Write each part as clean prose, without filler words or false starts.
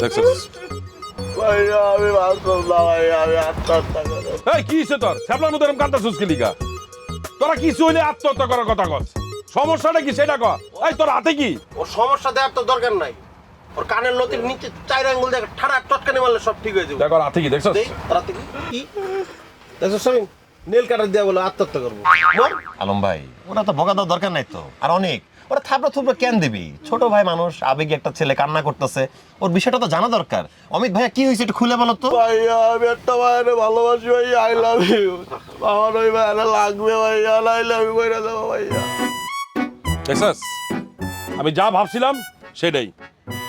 দেখছিস ভাইয়া আমি বাঁচব না ভাইয়া, আমি আত্মহত্যা করব। এই কি হইছে তোর ছ্যাবলার মতো এরকম কাঁদতাছিস কি লিগা? তোরা কিছু হইলে আত্মহত্যা করার কথা কস, সমস্যাটা কি সেটা কর। এই তোর হাতে কি? ওর সমস্যা দেওয়ার তো দরকার নাই, ওর কানের লতির নিচে 4 আঙ্গুল দিয়ে ঠাড়া টটকানি মারলে সব ঠিক হয়ে যাবে। দেখো হাতে কি দেখছস? দেই তোর হাতে কি দেখছস? আমি নেল কাটার দিয়া বলে আত্মহত্যা করব। মর। আলম ভাই ওরা তো বকা দেওয়ার দরকার নাই তো, আর অনেক ওরা থাপড়া থুপড়া কেন দিবি? ছোট ভাই মানুষ, আবেগে একটা ছেলে কান্না করতেছে, ওর বিষয়টা তো জানা দরকার। অমিত ভাইয়া কি হয়েছে একটু খুলে বলো তো। ভাইয়া আমি একটা ভাইয়ারে ভালোবাসি ভাইয়া, আই লাভ ইউ। আমার ওই ভাইয়ারে লাগবে ভাইয়া, নাইলে আমি কইরা দেবো ভাইয়া। দেখছস আমি যা ভাবছিলাম সেটাই,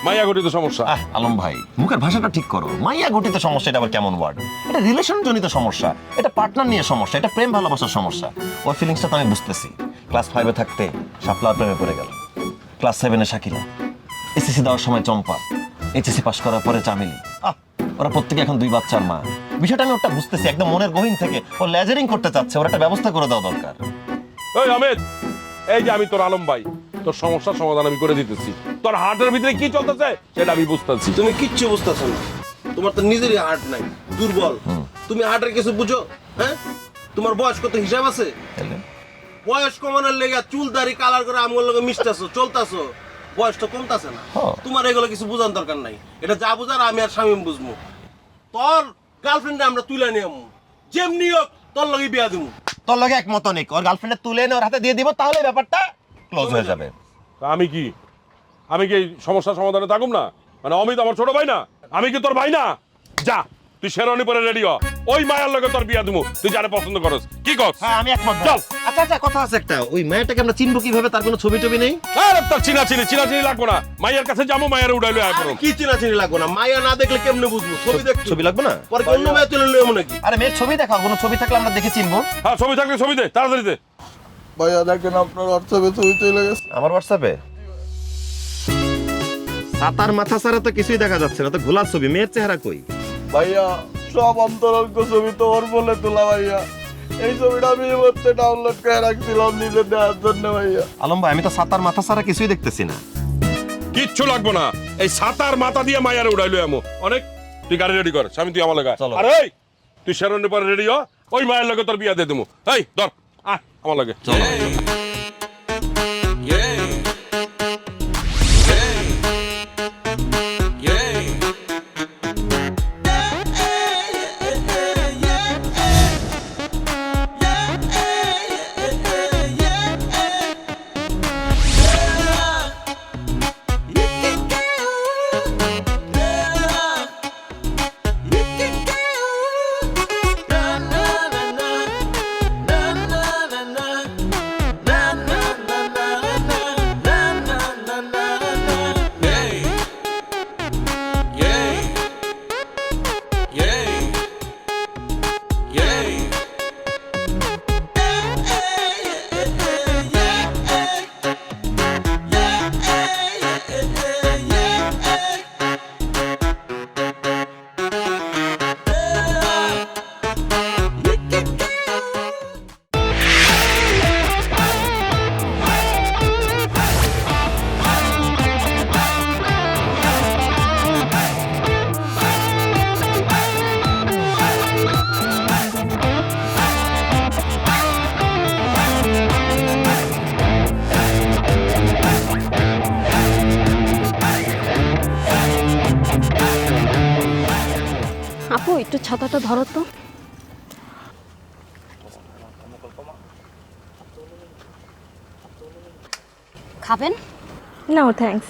মাইয়া গঠিত সমস্যা। আলম ভাই মুখের ভাষাটা ঠিক করো। মাইয়া গঠিত সমস্যা এটা আবার কেমন ওয়ার্ড? এটা রিলেশন জনিত সমস্যা, এটা পার্টনার নিয়ে সমস্যা, এটা প্রেম ভালোবাসার সমস্যা। ওর ফিলিংসটা তো আমি বুঝতেছি। ক্লাস 5-এ থাকতে শাপলা প্রেমে পড়ে গেল, ক্লাস 7-এ শাকিলা, এসএসসি দেওয়ার সময় চম্পা, এইচএসসি পাস করার পরে চামেলি। ওরা প্রত্যেকে এখন 2 বাচ্চার মা। বিষয়টা আমি ওটা বুঝতেছি, একদম মনের গভীর থেকে ও লেজারিং করতে চাচ্ছে, ওর একটা ব্যবস্থা করে দেওয়া দরকার। ওই অমিত, এই যে আমি তোর আলম ভাই, তোর সমস্যার সমাধান আমি করে দিতেছি। তোর হার্টের ভিতরে কি চলতেছে সেটা আমি বুঝতেছি। তুমি কিচ্ছু বুঝতেছো না, তোমার তো নিজেরই হার্ট নাই, দুর্বল। তুমি হার্টের কিছু বুঝো? হ্যাঁ, তোমার বয়স কত হিসাব আছে? বয়স কমানোর লেগে চুল দাড়ি কালার করে আমগুলোর লগে মিশতেছো, চলতেছো, বয়স তো কমতেছে না। তোমার এগুলো কিছু বুঝার দরকার নাই, এটা যা বুঝার আমি আর স্বামী বুঝবো। তোর গার্লফ্রেন্ডে আমরা তুলে নিয়ে যেমনি হোক তোর লগে বিয়া দিব। তোর লগে একমত নেই, ওর গার্লফ্রেন্ডে তুলে এনে ওর হাতে দিয়ে দিব, তাহলে ব্যাপারটা ক্লোজ হয়ে যাবে। তা আমি কি এই সমস্যার সমাধানে থাকুম না? মানে অমিত আমার ছোট ভাই না? আমি কি তোর ভাই না? যা তুই শেরওয়ানি পরে রেডি হ, ওই মায়ের লগে তোর বিয়া দিমু, তুই যারে পছন্দ করস। কি কস? হ্যাঁ আমি একমত। চল। আচ্ছা কথা আছে একটা, ওই মেয়েটাকে আমরা চিনবো কিভাবে? তার কোনো ছবি টবি নেই? আরে তোর চিনাচিনি লাগবো না, মায়ের কাছে যাবো, মায়ের উড়াইলো আয় করুম। কি চিনাচিনি লাগবো না? মায়া না দেখলে কেমনে বুঝবো? ছবি দেখ, ছবি লাগবে না? পরে অন্য মায়া তুলে লইব নাকি? আরে মেয়ের ছবি দেখাও, কোনো ছবি থাকলে আমরা দেখে চিনবো। হ্যাঁ ছবি থাকলে ছবি দে, তাড়াতাড়ি দে। ভাইয়া দেখেন আপনার হোয়াটসঅ্যাপে ছবি চলে গেছে। আমার হোয়াটসঅ্যাপে সাতার মাথা ছাড়া তো কিছুই দেখা যাচ্ছে না, তো ঘোলার ছবি। মেয়ের চেহারা কই? ভাইয়া সব অন্তরঙ্গ ছবি তো ওর বলে তোলা ভাইয়া। এই ছবিটা আমি এই মুহূর্তে ডাউনলোড করে রাখছিলাম নিজে দেওয়ার জন্য ভাইয়া। আলম ভাই আমি তো সাতার মাথা ছাড়া কিছুই দেখতেছি না। কিচ্ছু লাগবো না, এই সাতার মাথা দিয়ে মায়ের উড়াইলো এমন অনেক। তুই গাড়ি রেডি কর, স্বামী তুই আমার লাগা। চলো। আরে এই তুই শেরওয়ানি পরে রেডি হ, ওই মায়ের লগে তোর বিয়া দিয়ে দিমু। এই ধর আমার লাগে চলো। আপু একটু ছাতাটা ধরো তো। খাবেন? No thanks.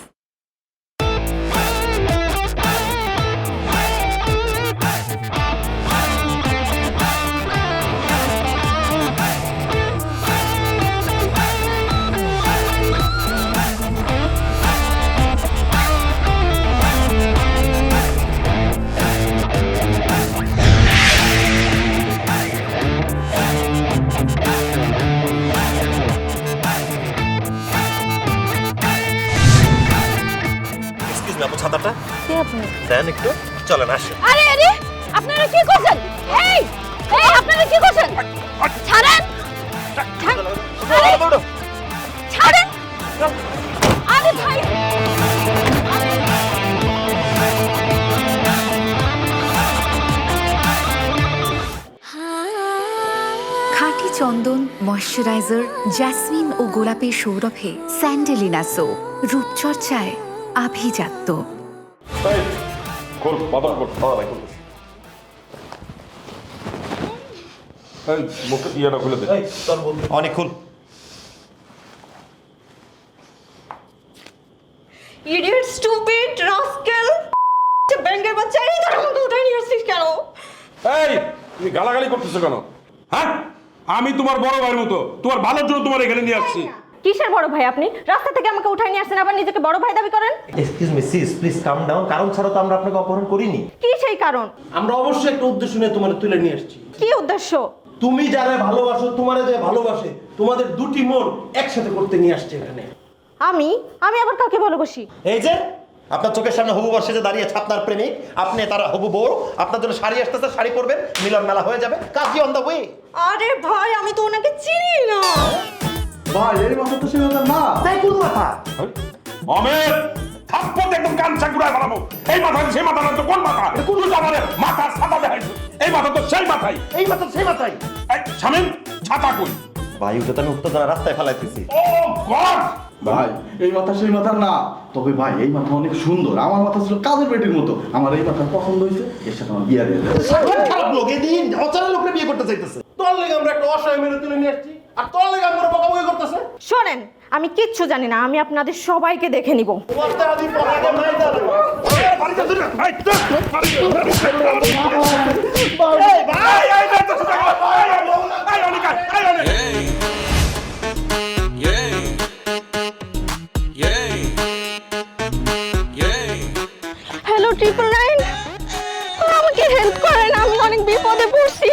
এক্সকিউজ মি আপু, ছাতাটা কে আপনি? দেন একটু। চলেন আসেন। আরে আরে আপনারা কি করছেন? এই এই আপনারা কি করছেন? ছাড়েন, ছাড়েন। আরে ভাই ময়শ্চারাইজার জেসমিন ও গোলাপের সৌরভে স্যান্ডেলিনা সো রূপচর্চায় আভিজাত্য। এই খোল বাদল খোল। ভাই এই মুখে ইয়েটা খুলে দে। অনেক খুল। ইডিয়েট স্টুপিড রাস্কেল ব্যাংকের বাচ্চা এই তোর আমাকে উঠাই নিয়ে আসছিস কেন? এই তুমি গালাগালি করতেছো কেন? হ্যাঁ আমি তোমার বড় ভাইয়ের মতো, তোমার ভালোর জন্য তোমার এখানে নিয়ে আসছি। কিসের বড় ভাই আপনি? রাস্তা থেকে আমাকে উঠাই নিয়ে আসছেন আবার নিজেকে বড় ভাই দাবি করেন? Excuse me sis, please come down. কারণ ছাড়া তো আমরা আপনাকে অপহরণ করিনি। কি সেই কারণ? আমরা অবশ্যই একটা উদ্দেশ্য নিয়ে তোমার তুলে নিয়ে আসছি। কি উদ্দেশ্য? তুমি যারা ভালোবাসো, তোমার যে ভালোবাসে, তোমাদের দুটি মন একসাথে করতে নিয়ে আসছে এখানে। আমি আবার কাকে ভালোবাসি? এই যে আপনার চোখের সামনে হবু বর্ষে যে দাঁড়িয়ে আছে আপনার প্রেমিক, আপনি তারা হবু বউ, আপনার জন্য শাড়ি আসতেছে, শাড়ি পরবেন, মিলন মেলা হয়ে যাবে, কাজী অন দ্য ওয়ে। আরে ভাই আমি তো ওনাকে চিনি না। ভাই এই মাথা তো সেই মাথা না। তাই কোন মাথা? অমের থাপ্পড় একদম কান চাকুরায় বানাবো। এই মাথা সেই মাথা না তো কোন মাথা? কোন জামারে মাথা ছাতা দেখাইছো? এই মাথা তো সেই মাথাই। এই মাথা সেই মাথাই। এই শামিম ছাতা কই? ভাই ওটা তো আমি উত্তেজনা রাস্তায় ফেলাইতেছি। ও গড! ভাই এই মাথা সেই মাথা না। তবে ভাই এই মাথা অনেক সুন্দর। আমার মাথা ছিল কাজের পেটির মতো। আমার এই মাথা পছন্দ হয়েছে, এর সাথে আমার বিয়ে দিয়ে দেবে। খারাপ লোক এদিন অচেনা লোকরে বিয়ে করতে চাইতেছে। তোর লেগে আমরা একটা অসহায় মেরে তুলে নিয়ে আসছি, আর তোর লেগে আমরা বকাবকি করতেছে। শোনেন আমি কিচ্ছু জানি না, আমি আপনাদের সবাইকে দেখে নিব। হ্যালো 999, আমাকে হেল্প করেন, আমি অনেক বিপদে পড়ছি।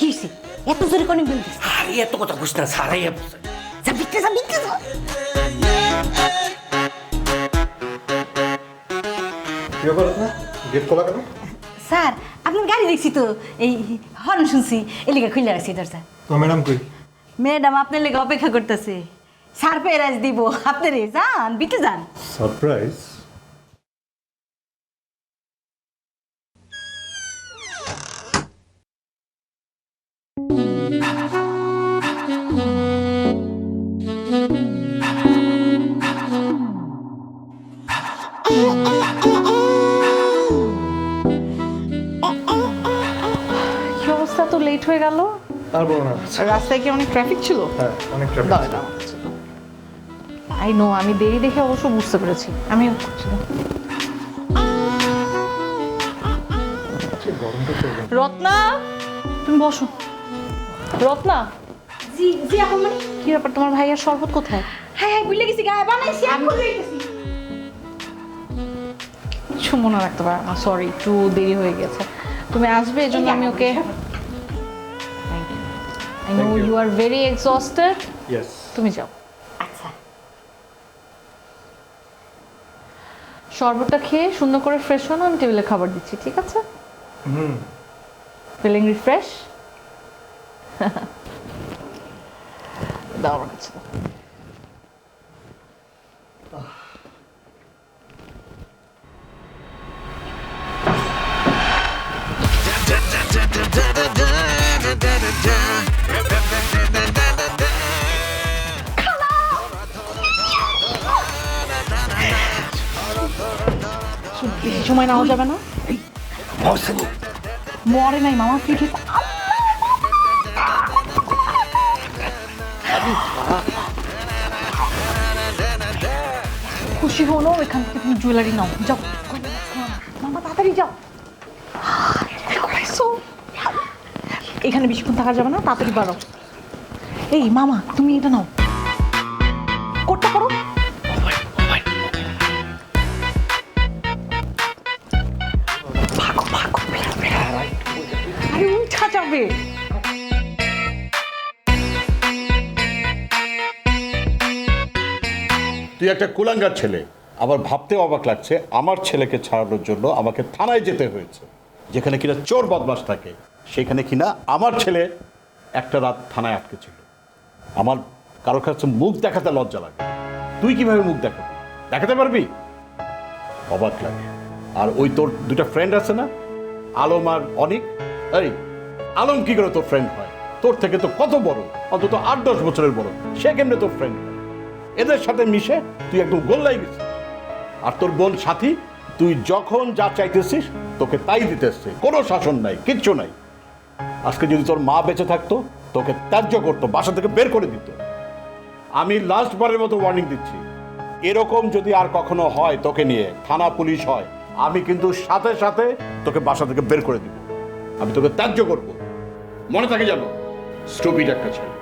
কি হইছে? এত জোরে কোন বলছিস? আরে এত কথা বুঝ না, সারাই যা বিক্রি যা। কি ব্যাপার আপনার? গেট খোলা কেন? স্যার আপনার গাড়ি দেখছি তো, এই হর্ন শুনছি, এই লেগে খুলে রাখছি দরজা। তো ম্যাডাম কই? ম্যাডাম আপনার লেগে অপেক্ষা করতেছে, সারপ্রাইজ দিব আপনারে। যান বিতে যান। সারপ্রাইজ? কি অবস্থা, তো লেট হয়ে গেল। আর বলো না। রাস্তায় কি অনেক ট্রাফিক ছিল? হ্যাঁ অনেক ট্রাফিক। আই নো, আমি দেরি দেখে অবশ্য বুঝতে পেরেছি। আমি রত্না, তুমি বসো। রত্না, জি জি আপু, মানে কি ব্যাপার, তোমার ভাইয়ার শরবত কোথায়? হাই হাই ভুলে গেছি, গায়ে বানাইছি আমি ভুলে গেছি। কিছু মনে রাখতে পারে না, সরি, একটু দেরি হয়ে গেছে। তুমি আসবে এজন্য আমি ওকে। I know you are very exhausted. Yes. তুমি যাও। আচ্ছা শরবতটা খেয়ে সুন্দর করে ফ্রেশ হনো, আমি টেবিলে খাবার দিচ্ছি, ঠিক আছে? Feeling refresh? দাও আমার কাছে দাও। বেশি সময় নেওয়া যাবে না। মরে নাই মামা, পিঠে খুশি হলো। এখান থেকে তুমি জুয়েলারি নাও, যাও মামা, তাড়াতাড়ি যাও। এখানে বেশিক্ষণ থাকা যাবে না, তাড়াতাড়ি বাড়ো। এই মামা তুমি এটা নাও, কোটটা করো। ভাগো ভাগো, আরে উঠা যাবে। তুই একটা কুলাঙ্গার ছেলে। আবার ভাবতেও অবাক লাগছে আমার ছেলেকে ছাড়ানোর জন্য আমাকে থানায় যেতে হয়েছে, যেখানে কিনা চোর বদমাশ থাকে, সেখানে কিনা আমার ছেলে একটা রাত থানায় আটকে ছিল। আমার কারোর কাছে মুখ দেখাতে লজ্জা লাগে। তুই কিভাবে মুখ দেখাবি? দেখাতে পারবি? অবাক লাগে। আর ওই তোর দুটা ফ্রেন্ড আছে না, আলম আর অনিক, এই আলম কি করে তোর ফ্রেন্ড হয়? তোর থেকে তো কত বড়, অন্তত 8-10 বছরের বড়। সে কেমনে তোর ফ্রেন্ড? এদের সাথে মিশে তুই একদম গোল্লাই গেছিস। আর তোর বোন সাথী, তুই যখন যা চাইতেছিস তোকে তাই দিতেছে, কোনো শাসন নাই, কিচ্ছু নাই। আজকে যদি তোর মা বেঁচে থাকতো তোকে ত্যায্য করতো, বাসা থেকে বের করে দিত। আমি লাস্ট বারের মতো ওয়ার্নিং দিচ্ছি, এরকম যদি আর কখনো হয় তোকে নিয়ে থানা পুলিশ হয়, আমি কিন্তু সাথে সাথে তোকে বাসা থেকে বের করে দিব। আমি তোকে ত্যায্য করব, মনে থাকে জানো। স্টুপিড একটা ছেলে।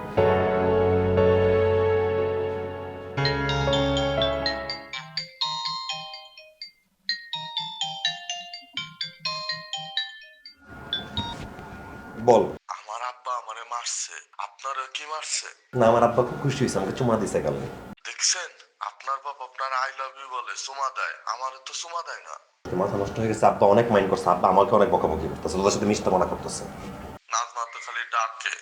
বল। আমার আব্বা আমারে মারছে, আপনারও কি মারছে? না, আমার আব্বা খুব খুশি হয়েছে, আমাকে চুমা দিছে কালকে। দেখছেন, আপনার বাপ আপনার আই লাভ ইউ বলে চুমা দেয়, আমার তো চুমা দেয় না। মাথা নষ্ট হয়ে গেছে, আব্বা অনেক মাইন্ড করছে, আব্বা আমাকে অনেক বকাবকি করতেছে, তোদের সাথে মিশতে মানা করতেছে। নাজমা তো খালি ডাকে।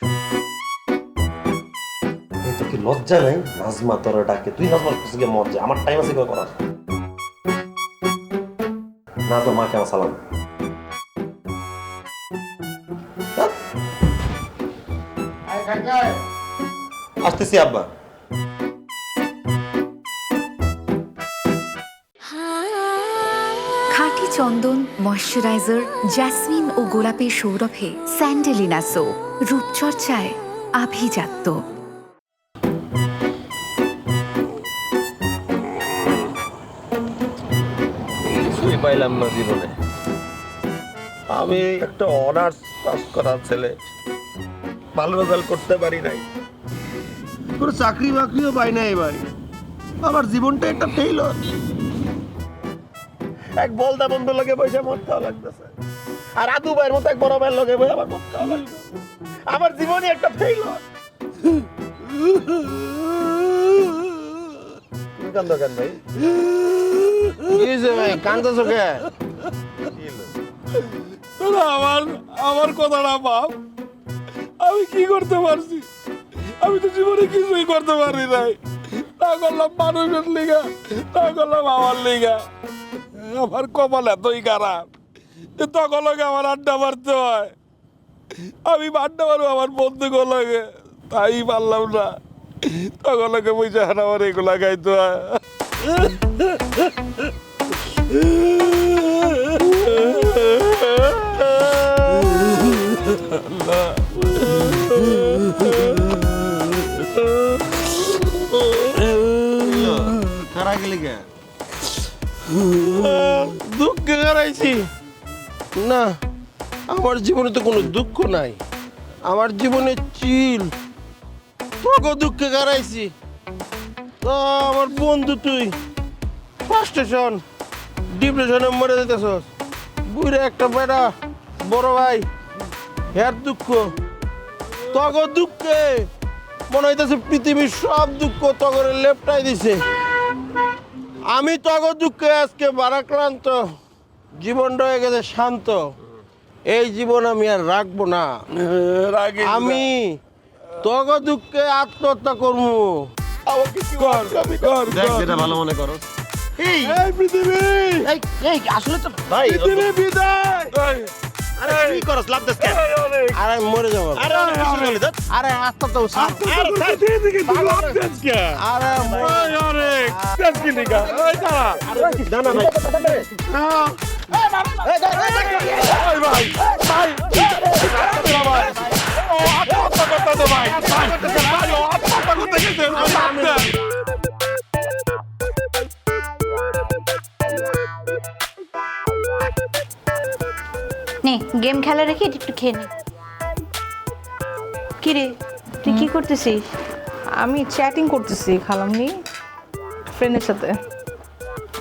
এই তো কি লজ্জা নাই? নাজমা তোর ডাকে, তুই নাজমার কাছে গিয়ে মর যা, আমার টাইম আছে কেউ করার। নাজমা মাকে আমার সালাম। আসতেছি আব্বা। খাঁটি চন্দন, ময়শ্চারাইজার, জ্যাসমিন ও গোলাপের সৌরভে স্যান্ডেলিনা সো, রূপচর্চায় আভিজাত্য। কিছুই পাইলাম না জীবনে। আমি একটা অনার্স পাস করা ছেলে, ভালো রেজাল্ট করতে পারি নাই, কোনো চাকরি বাকরিও পাই নাই ভাই। আমার জীবনটা একটা ফেইলর। এক বলদা বন্ধু লগে বসে মরতেও লাগতেছে, আর আদু ভাইয়ের মতো এক বড় ভাইয়ের লগে বসে আমার মরতেও লাগতেছে। আমার জীবনই একটা ফেইলর। কান্দ কেন ভাই? কি হয়েছে ভাই, কান্দছো কে? তোরা আমার কথাটা ভাব, আমি কি করতে পারছি? আমি তো জীবনে কিছুই করতে পারি নাই। তা করলাম মানুষের লিগা, তা করলাম আমার লিগা। আমার কপাল এতই খারাপ যে তখন লোকে আমার আড্ডা মারতে হয়। আমি আড্ডা মারবো আমার বন্ধুকে লাগে, তাই পারলাম না। তখন লোকে পয়সা আমার এগুলা খাইতে হয়। কারা গেলি কে? দুঃখে হারাইছি না, আমার জীবনে তো কোনো দুঃখ নাই। আমার জীবনে চিল, তোকে দুঃখে হারাইছি। তো আমার বন্ধু তুই ফার্স্টেশন ডিপ্রেশনে মরে যেতেছস। বুড়ে একটা বেটা বড় ভাই, হের দুঃখ। তগো দুঃখে মনে হইতেছে পৃথিবীর সব দুঃখ তগরে লেপটাই দিছে। আমি তগো দুঃখে আজকে ভারাক্রান্ত, জীবনটা হয়ে গেছে শান্ত। এই জীবন আমি আর রাখবো না। আমি তগো দুঃখে আত্মহত্যা করবো। আমাকে কি দেখ যেটা ভালো মনে করো। এই পৃথিবী, এই আসলে তো ভাই পৃথিবী বিদায়। আরে কি করছ, লাভ দেখ। আরে মরে যাব। আরে আরে আত্মা তো আরে দিকে লাভ দেখ কে? আরে আরে দেখ কি লিগা? ওই দাঁড়া। আরে না না ভাই। এই ভাই ভাই ভাই ও আত্মহত্যা করতে দে ভাই। ভাই ও আত্মহত্যা করতে গেছে। নে গেম খেলা রেখে এটা একটু খেয়ে নে। কি রে, তুই কি করতেছিস? আমি চ্যাটিং করতেছি খালামনি ফ্রেন্ডের সাথে।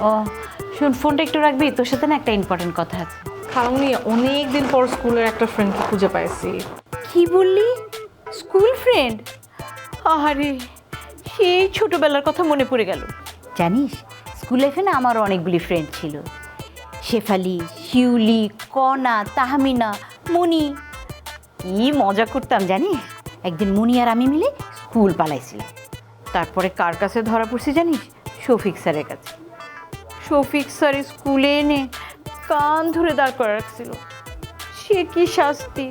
ও শুন, ফোনটা একটু রাখবি, তোর সাথে না একটা ইম্পর্টেন্ট কথা আছে। খালামনি অনেক দিন পর স্কুলের একটা ফ্রেন্ডকে খুঁজে পাইছি। কি বললি? School friend? আরে সেই ছোটবেলার কথা মনে পড়ে গেল। জানিস স্কুল লাইফে না আমার অনেকগুলি ফ্রেন্ড ছিল, শেফালি, শিউলি, কনা, তাহমিনা, মনি। কি মজা করতাম জানিস। একদিন মনি আর আমি মিলে স্কুল পালাইছিলাম। তারপরে কার কাছে ধরা পড়ছি জানিস? শফিক স্যারের কাছে। শফিক স্যার স্কুলে এনে কান ধরে দাঁড় করে রাখছিল। সে কি শাস্তি!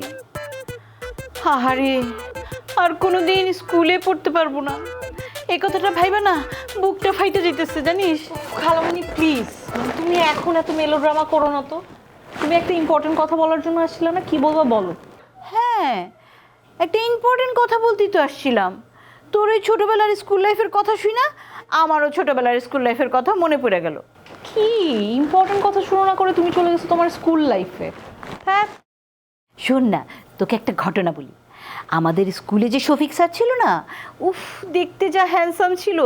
আহারে, আর কোনোদিন স্কুলে পড়তে পারবো না, এই কথাটা ভাইবা না বুকটা ফাইটে যেতেছে জানিস। খালামণি প্লিজ, তুমি এখন এত মেলোড্রামা করো না তো। তুমি একটা ইম্পর্টেন্ট কথা বলার জন্য আসছিলে না, কি বলবা বলো। হ্যাঁ, একটা ইম্পর্টেন্ট কথা বলতেই তো আসছিলাম। তোর ওই ছোটোবেলার স্কুল লাইফের কথা শুই না, আমারও ছোটোবেলার স্কুল লাইফের কথা মনে পড়ে গেল। কি ইম্পর্টেন্ট কথা শুরু না করে তুমি চলে গেছো তোমার স্কুল লাইফে? হ্যাঁ, শোন না, তোকে একটা ঘটনা বলি। আমাদের স্কুলে যে শফিক স্যার ছিল না, উফ, দেখতে যা হ্যান্ডসাম ছিল।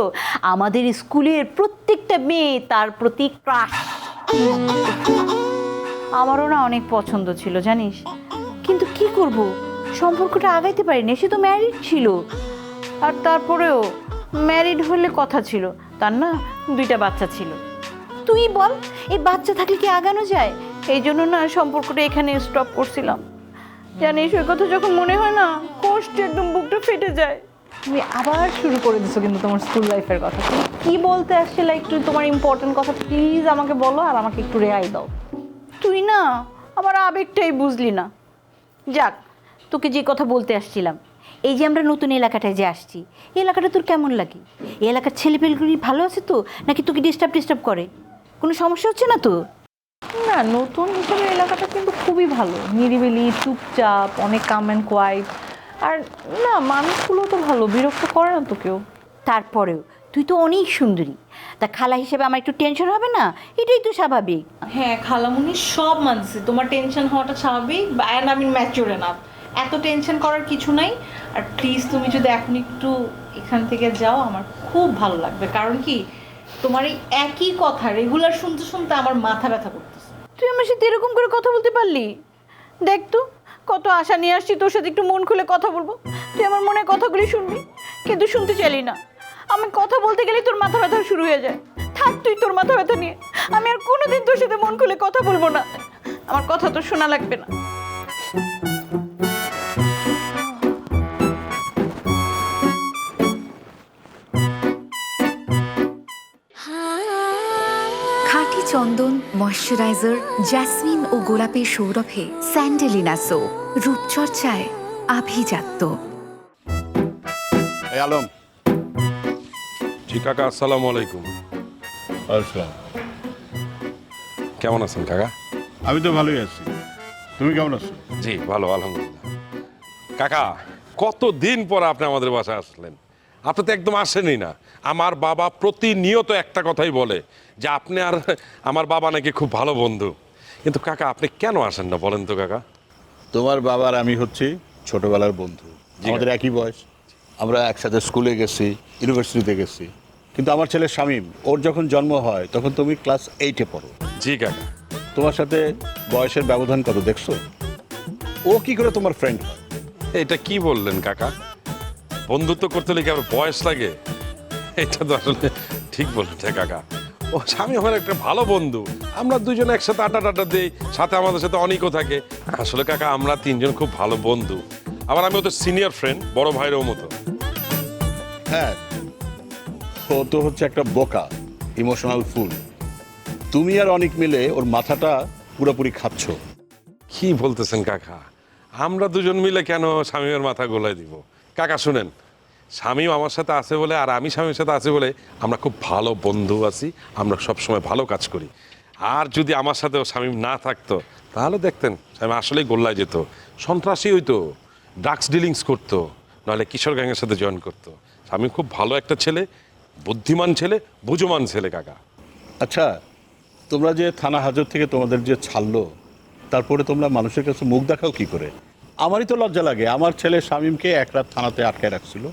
আমাদের স্কুলের প্রত্যেকটা মেয়ে তার প্রতি ক্রাশ। আমারও না অনেক পছন্দ ছিল জানিস, কিন্তু কি করব, সম্পর্কটা আগাইতে পারিনি। সে তো ম্যারিড ছিল, আর তারপরেও ম্যারিড হলে কথা ছিল, তার না 2টা বাচ্চা ছিল। তুই বল, এই বাচ্চা থাকলে কি আগানো যায়? এই জন্য না সম্পর্কটা এখানে স্টপ করছিলাম। জানিস, ওই কথা যখন মনে হয় না, কষ্টে একদম বুকটা ফেটে যায়। তুমি আবার শুরু করে দিছো কিন্তু তোমার স্কুল লাইফের কথা। তুমি কি বলতে আসছিলে, একটু তোমার ইম্পর্টেন্ট কথা প্লিজ আমাকে বলো, আর আমাকে একটু রেহাই দাও। তুই না আমার আবেগটাই বুঝলি না। যাক, তোকে যে কথা বলতে আসছিলাম, এই যে আমরা নতুন এলাকাটায় যে আসছি, এই এলাকাটা তোর কেমন লাগে? এই এলাকার ছেলেপেলেগুলি ভালো আছে তো, নাকি তোকে ডিস্টার্ব করে? কোনো সমস্যা হচ্ছে না তো? না, নতুন হিসেবে এলাকাটা কিন্তু খুবই ভালো, নিরিবিলি, চুপচাপ, অনেক কাম অ্যান্ড কোয়াইট। আর না, মানুষগুলো তো ভালো, বিরক্ত করে না তো কেউ। তারপরেও তুই তো অনেক সুন্দরী, তা খালা হিসেবে আমার একটু টেনশন হবে না? এটাই তো স্বাভাবিক। হ্যাঁ খালামুনি, সব মানছে, তোমার টেনশন হওয়াটা স্বাভাবিক, অ্যান্ড আমি ম্যাচিওর এনাফ, এত টেনশন করার কিছু নাই। আর প্লিজ তুমি যদি এখন একটু এখান থেকে যাও, আমার খুব ভালো লাগবে। কারণ কি, তোমার এই একই কথা রেগুলার শুনতে শুনতে আমার মাথা ব্যথা করতেছে। তুই আমার সাথে এরকম করে কথা বলতে পারলি? দেখ তো, কত আশা নিয়ে আসছি তোর সাথে একটু মন খুলে কথা বলবো, তুই আমার মনে কথাগুলি শুনবি, কিন্তু শুনতে চাইলি না। আমি কথা বলতে গেলে তোর মাথা ব্যথা শুরু হয়ে যায়। থাক তুই তোর মাথা ব্যথা নিয়ে, আমি আর কোনোদিন তোর সাথে মন খুলে কথা বলবো না। আমার কথা তো শোনা লাগবে না। খাঁটি চন্দন, ময়শ্চারাইজার, জেসমিন ও গোলাপের সৌরভে স্যান্ডেলিনা সো, রূপচর্চায় আভিজাত্য। এই আলম। জি কাকা, আসসালামু আলাইকুম। আসসালাম। কেমন আছেন কাকা? আমি তো ভালোই আছি, তুমি কেমন আছো? জি ভালো, আলহামদুলিল্লাহ। কাকা, কতদিন পর আপনি আমাদের বাসায় আসলেন? আপনি তো একদম আসেনই না। আমার বাবা প্রতিনিয়ত একটা কথাই বলে যে আপনি আর আমার বাবা নাকি খুব ভালো বন্ধু, কিন্তু কাকা আপনি কেন আসেন না বলেন তো কাকা? তোমার বাবার আমি হচ্ছি ছোটবেলার বন্ধু, আমাদের একই বয়স, আমরা একসাথে স্কুলে গেছি, ইউনিভার্সিটিতে গেছি। কিন্তু আমার ছেলে শামীম, ওর যখন জন্ম হয় তখন তুমি ক্লাস 8-এ পড়ো। জি কাকা। তোমার সাথে বয়সের ব্যবধান কত দেখছো? ও কি করে তোমার ফ্রেন্ড হয়? এটা কি বললেন কাকা? বন্ধুত্ব করতে হলে কি আবার বয়স লাগে? এটা তো আসলে ঠিক বললেন কাকা। ও স্বামী আমার একটা ভালো বন্ধু, আমরা দুজনে একসাথে আড্ডা দিই, সাথে আমাদের সাথে অনেকও থাকে। আসলে কাকা আমরা 3জন খুব ভালো বন্ধু, আবার আমি ওদের সিনিয়র ফ্রেন্ড, বড় ভাইয়েরও মতো। হ্যাঁ, ও তো হচ্ছে একটা বোকা, ইমোশনাল ফুল। তুমি আর অনেক মিলে ওর মাথাটা পুরোপুরি খাচ্ছ। কি বলতেছেন কাকা? আমরা দুজন মিলে কেন স্বামীর মাথা গোলাই দিব? কাকা শুনেন, স্বামীও আমার সাথে আছে বলে আর আমি স্বামীর সাথে আছে বলে আমরা খুব ভালো বন্ধু আছি, আমরা সবসময় ভালো কাজ করি। আর যদি আমার সাথেও স্বামী না থাকতো তাহলে দেখতেন স্বামী আসলেই গোল্লায় যেত, সন্ত্রাসী হইতো, ড্রাগস ডিলিংস করতো, নাহলে কিশোর গ্যাংয়ের সাথে জয়েন করতো। স্বামী খুব ভালো একটা ছেলে, বুদ্ধিমান ছেলে, বুঝমান ছেলে কাকা। আচ্ছা, তোমরা যে থানা হাজত থেকে তোমাদের যে ছাড়লো, তারপরে তোমরা মানুষের কাছে মুখ দেখাও কি করে? আমারই তো লজ্জা লাগে, আমার ছেলে শামীমকে এক রাত থানাতে আটকায় রাখছিল।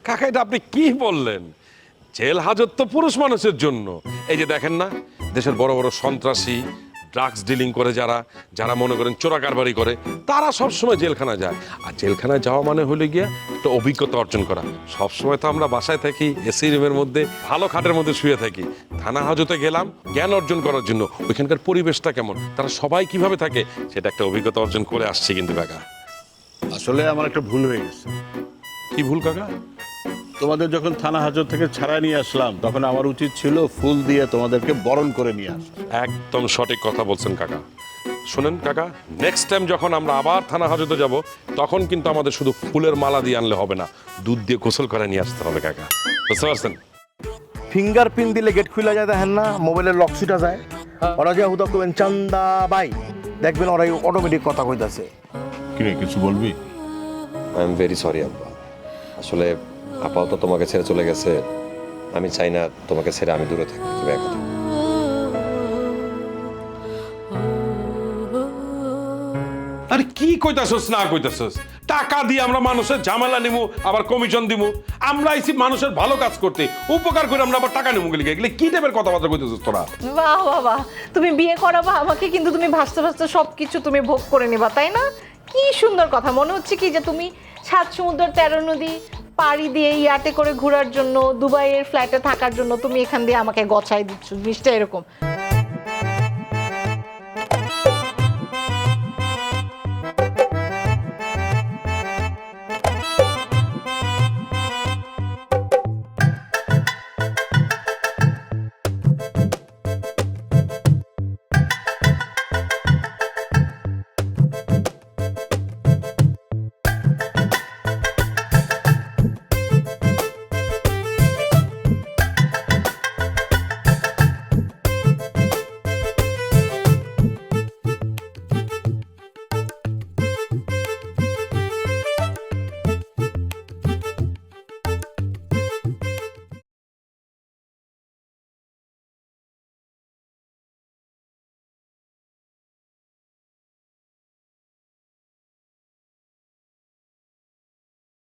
কাকা এটা আপনি কি বললেন? জেল হাজত তো পুরুষ মানুষের জন্য। এই যে দেখেন না, দেশের বড় বড় সন্ত্রাসী, ড্রাগস ডিলিং করে যারা যারা মনে করেন চোরা কারবারি করে তারা সবসময় জেলখানায় যায়। আর জেলখানায় যাওয়া মানে হলে গিয়ে একটা অভিজ্ঞতা অর্জন করা। সবসময় তো আমরা বাসায় থাকি এসি রুমের মধ্যে, ভালো খাটের মধ্যে শুয়ে থাকি। থানা হাজতে গেলাম জ্ঞান অর্জন করার জন্য, ওইখানকার পরিবেশটা কেমন, তারা সবাই কিভাবে থাকে, সেটা একটা অভিজ্ঞতা অর্জন করে আসছি। কিন্তু কাকা, আসলে আমার একটা ভুল হয়ে গেছে। কি ভুল কাকা? তোমাদের যখন থানা হাজত থেকে ছাড়াই নিয়ে আসলাম, তখন আমার উচিত ছিল ফুল দিয়ে তোমাদেরকে বরণ করে নিয়ে আসা। একদম সঠিক কথা বলছেন কাকা। শুনেন কাকা, নেক্সট টাইম যখন আমরা আবার থানা হাজতে যাব, তখন কিন্তু আমাদের শুধু ফুলের মালা দিয়ে আনলে হবে না, দুধ দিয়ে গোসল করে নিয়ে আসতে হবে কাকা। বুঝতে পারছেন? ফিঙ্গারপ্রিন্ট দিলে গেট খুলে যায়, দেখেন না মোবাইলের লক ছিটা যায়। ওরা যে হুদা করবেন চান্দা বাই, দেখবেন ওরা অটোমেটিক কথা কইতাছে। কিরে কিছু বলবি? আই এম ভেরি সরি আব্বা। আসলে আপাতত তোমাকে ছেড়ে চলে গেছে, আমি চাই না তোমাকে ছেড়ে আমি দূরে থাকি। তুমি একা থাকো। আরে কি কইতাছস না কইতাছস? টাকা দিয়ে আমরা মানুষের ঝামেলা নিমু, আবার কমিশন দিমু। আমরা আইছি মানুষের ভালো কাজ করতে, উপকার করে আমরা আবার টাকা নিমু গেলে এগুলো কি টাইপের কথাবার্তা কইতাছস তোরা? বাহ বাবা, তুমি বিয়ে করাবা আমাকে, কিন্তু তুমি ভাসতে ভাসতে সবকিছু তুমি ভোগ করে নিবা, তাই না? কি সুন্দর কথা। মনে হচ্ছে কি যে তুমি 7 সমুদ্র 13 নদী পাড়ি দিয়ে ইয়াটে করে ঘোরার জন্য, দুবাইয়ের ফ্ল্যাটে থাকার জন্য তুমি এখান দিয়ে আমাকে গছাই দিচ্ছ, জিনিসটা এরকম।